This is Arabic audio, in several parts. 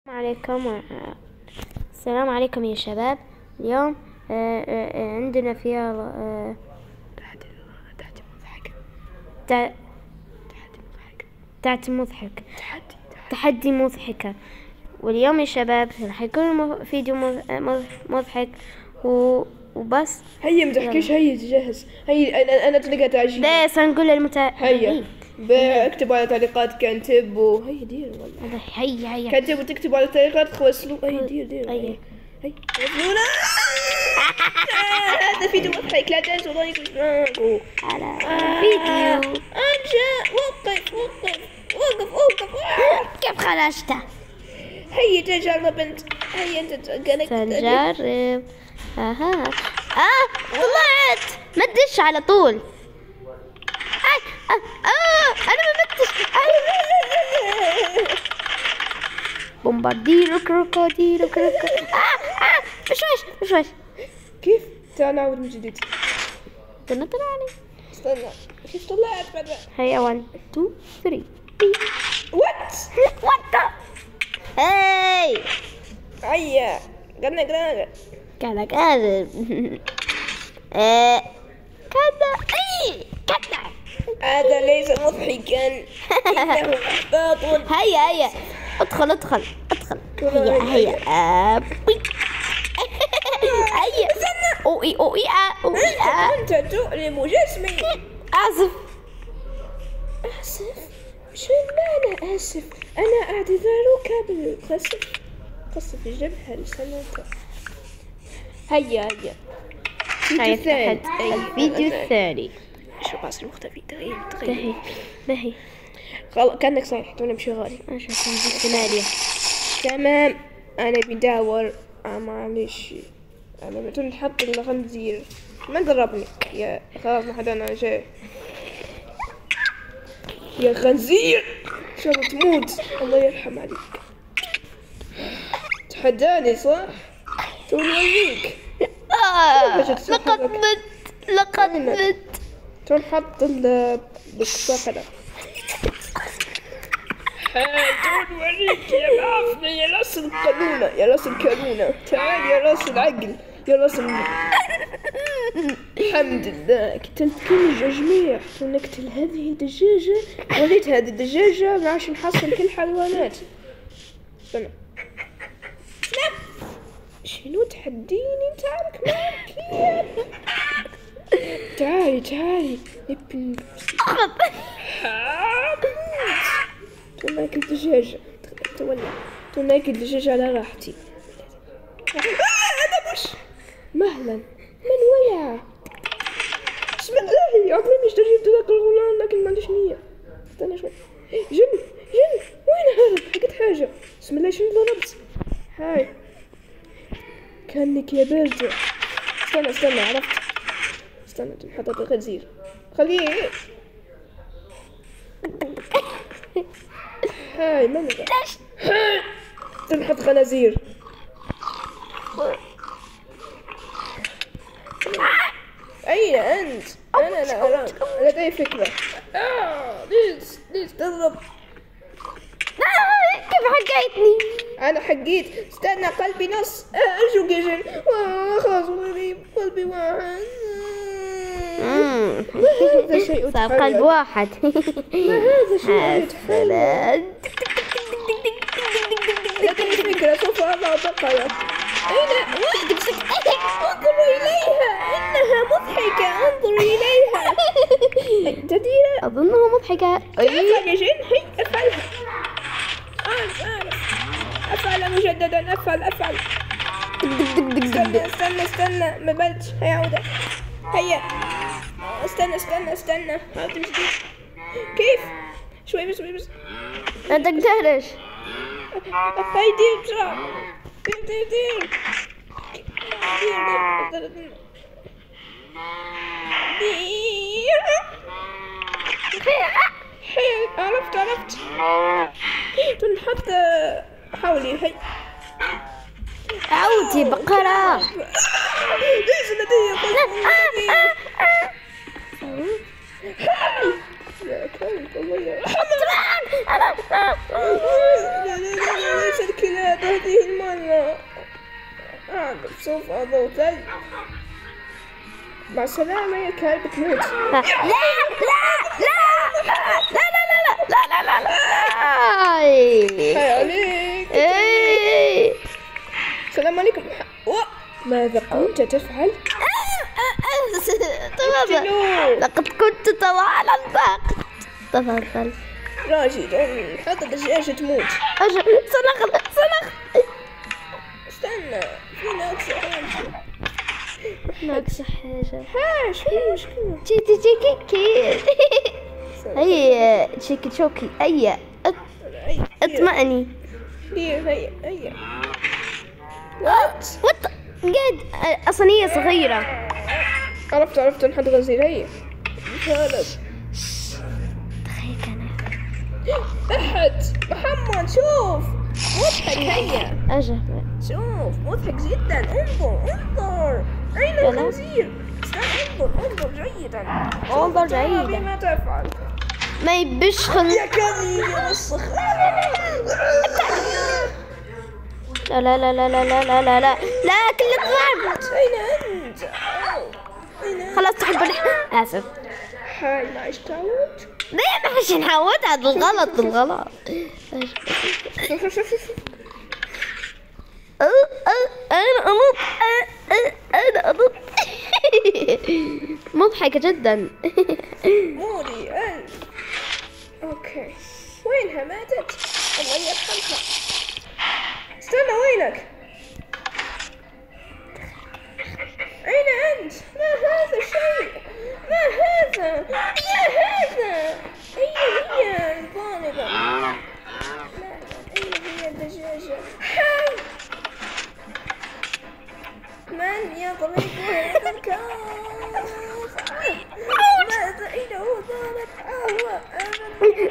عليكم. السلام عليكم يا شباب. اليوم عندنا فيها تحدي مضحكة. واليوم يا شباب راح يكون فيديو مضحك وبس. هيا متحكيش، هيا تجهز، هيا أنا تلقى تعجيل. لا سنقول هيا اكتبوا على تعليقات كنتب هيا دير والله. هيا كنتب وتكتبوا على التعليقات خوسلوا. هيا دير هيا خوسلونا. هذا فيديو مضحك، لا تنسوا لايك واشتراك على الفيديو. وقف كيف خرجته؟ هيا تجرب انت. هيا انت تجرب. طلعت. ما تدش على طول. انا ما متش. بومبارديرو كروكوديرو مش كيف؟ تعال نعود من جديد. طلعني. استنى كيف طلعت بعد؟ هيا 1 2 3. وات هاي هيا قلنا كذا هذا ليس مضحكا، إنه إحباط. هيا ادخل. هيا هيا اوي أنت تؤلم جسمي. آسف. شو المعنى آسف؟ أنا أعتذرك بالقصف في الجبهة لسنة. هيا الفيديو الثاني. شو راسي مختفي؟ تغير ما هي كأنك صحيح تونا بشغالي. اشوف الثمانية. تمام أنا بداور. معلش أنا بتقول نحط الخنزير. ما ضربني يا خلاص ما حدا. أنا جاي يا خنزير، إن شاء الله تموت. الله يرحم عليك. تحداني صح؟ توني أوريك. لقد مت. تنحط بالصخرة. توني أوريك يا معفنة، يا راس القانونة، يا راس الكانونة. تعال يا راس العقل، يا راس الحمد لله قتلت كل الجميع. ونقتل هذه الدجاجة. وليت هذه الدجاجة عشان نحصل كل الحيوانات. استنى شنو تحديني؟ تعالك معك. تعالي نبي ناكل دجاجة. ناكل دجاجة على راحتي. هذا مش مهلا من ويا. بسم الله عقلي مش تجيب ذاك الغلام، لكن ما عنديش نية. استنى شوي. جن وين هذا؟ لقيت حاجة. بسم الله شنو ضربت؟ هاي كأنك يا باردة. استنى عرفت. استنى تنحط الخنزير. خليه. هاي من ذا؟ هاي تنحط خنازير. أين أنت؟ أنا لدي فكرة. ليش تضرب؟ كيف حقيتني؟ أنا حقيت. استنى قلبي نص. أرجوك يا جن. خلاص قلبي واحد. ما هذا شيء صار قلب واحد. ما هذا شيء يتحرك. لكن الفكرة سوف أضع بقرة. انظروا إليها، إنها مضحكة. انظروا إليها. جديرة. أظنها مضحكة. افعل يا جن. هي افعلها. افعل مجددا. افعل. استنى ما بلش. هيا عودة. هيا استنى. هات مش كيف؟ شوي بس. لا تقدرش. هاي دير بسرعة. دير. عرفت. تنحط. حاولي. هاي عودي بقرة. ليش لدي يا كلب. الله يرحمك. ليش الكلاب هذه المرة أعقب سوف أضع ثلج. مع السلامة يا كلب تموت. لا لا لا لا لا لا لا لا لا لا. هاي عليك. إيه. السلام عليكم. ماذا كنت تفعل؟ تفضل. لقد كنت طوال الوقت. تفضل. راشد حتى الدجاجة تموت. سنخ. استنى في ناقص حاجة. ناقص حاجة. شو المشكلة؟ تشيكي. هيا تشيكي شوكي. هيا اطمئني. هيا وات قاعد صينية صغيرة. عرفت نحط غزير. هيا خالد تخيل كان أحد محمد شوف مضحك. هيا أجل. شوف مضحك جدا. انظر أين الخنزير؟ انظر جيدا. انظر جيدا. بما تفعل. ما يبش يا كذب يا وسخ. لا لا لا لا لا لا لا لا لا لا كل الضرب. أين أنت؟ خلاص تحبني. آسف. هاي ما اشتعوت. ليه ما حش نحاول؟ هذا الغلط. أنا أنط. مضحكة جدا. موري اوكي وينها ماتت؟ الله يرحمها. استنى وينك؟ أين أنت؟ ما هذا الشيء؟ ما هذا؟ هي البالغة. لا أين هي الدجاجة؟ هاي من يطلق هذا الكاس؟ ماذا أين هو ذلك؟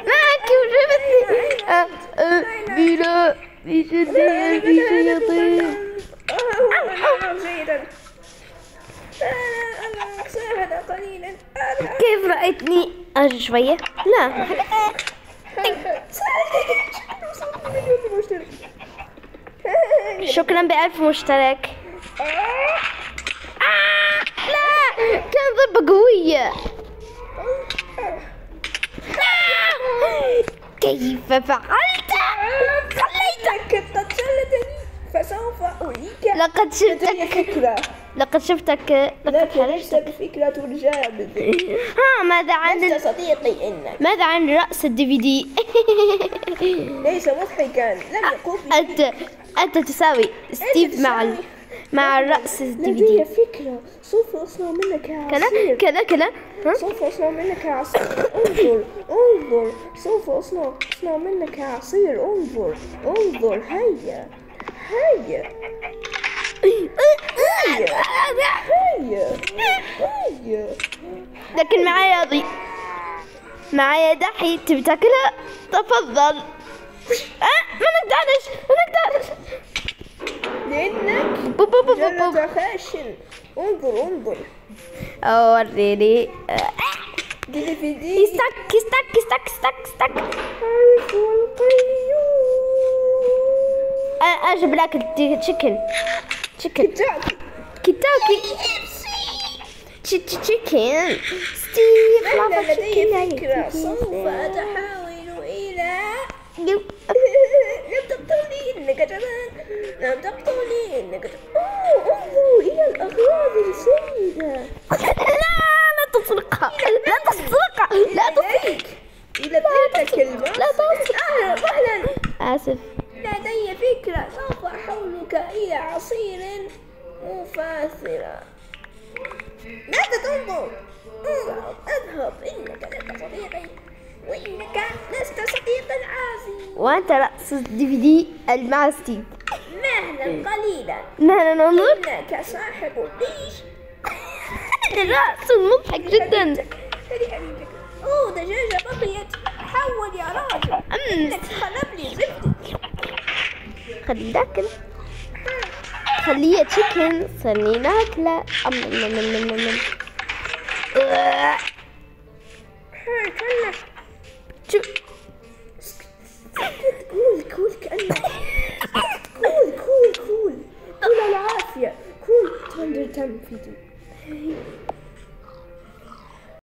معك وجبتني. بلا بشياطين. جيدا. أنا أكسرها قليلا. كيف رأيتني؟ أجل شوية. لا شكرا ب1000 مشترك. لا كان ضربة قوية. كيف فعلت؟ خليتك قتلتني فسوف أريك. لقد شفتك. لكن ليس بفكرة الجامد. ماذا عن لست صديقي إنك. ماذا عن رأس DVD؟ ليس مضحكا. لم يقوم أنت تساوي ستيف مع الرأس لدي DVD. فكرة. سوف أصنع منك عصير. كلا سوف أصنع منك عصير. انظر سوف أصنع منك عصير. انظر هيا لكن معايا دحي. تبي تاكلها؟ تفضل. ما نقدرش. لأنك جلد خاشن. انظر وريني. DVD. استك. عارف القيوم. أجيب لك تشيكن. كيتاكي. تشيكن. ستيف أنا لدي فكرة. سوف أتحول إلى لم تقتلني إنك جبان. انظروا إلى الأغراض السيدة. لا تسرقها. إلى تلك المرأة. لا تسرق. أهلا. آسف. لدي فكرة. سوف أحولك إلى عصير مفاثرة. ماذا تنظر؟ اذهب. إنك لست صديقي وإنك لست صديقا عازي. وأنت رأس DVD مع ستيف. مهلا قليلا. مهلا ننظر. إنك صاحب الريش. الرأس مضحك جدا. دجاجة بقيت. حول يا راجل. إنك خلب لي زبدي. خلي ناكل. خليه تشيكن. خليه ناكله. كلك. شوف. قول كأنك. قول غندير تعمل فيديو.